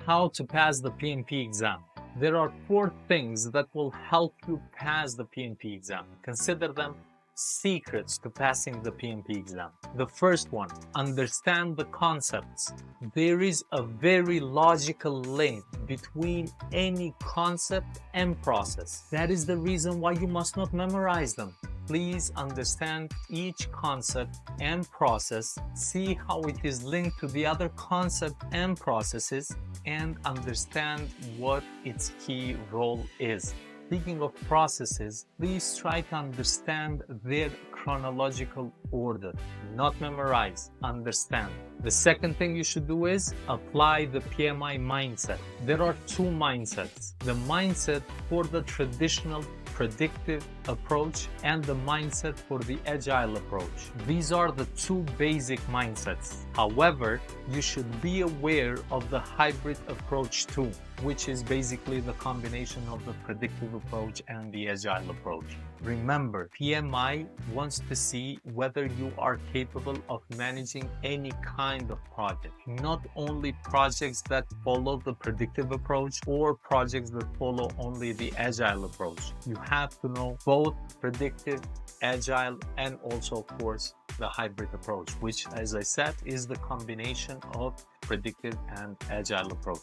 How to pass the PMP exam. There are 4 things that will help you pass the PMP exam. Consider them secrets to passing the PMP exam. The first one, understand the concepts. There is a very logical link between any concept and process. That is the reason why you must not memorize them. Please understand each concept and process, see how it is linked to the other concept and processes, and understand what its key role is. Speaking of processes, please try to understand their chronological order. Not memorize, understand. The second thing you should do is apply the PMI mindset. There are 2 mindsets. The mindset for the traditional predictive approach and the mindset for the agile approach. These are the 2 basic mindsets. However, you should be aware of the hybrid approach too, which is basically the combination of the predictive approach and the agile approach. Remember, PMI wants to see whether you are capable of managing any kind of project, not only projects that follow the predictive approach or projects that follow only the agile approach. You have to know both predictive, agile, and also, of course, the hybrid approach, which, as I said, is the combination of predictive and agile approach.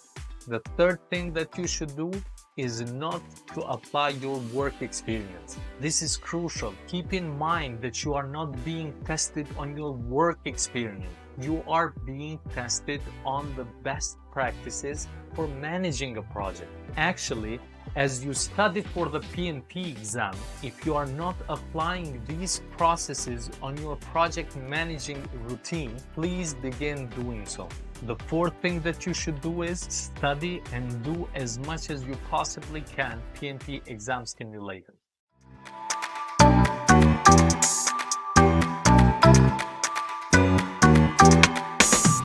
The third thing that you should do is not to apply your work experience. This is crucial. Keep in mind that you are not being tested on your work experience. You are being tested on the best practices for managing a project. Actually, as you study for the PMP exam, if you are not applying these processes on your project managing routine, please begin doing so. The fourth thing that you should do is study and do as much as you possibly can PMP exam simulator.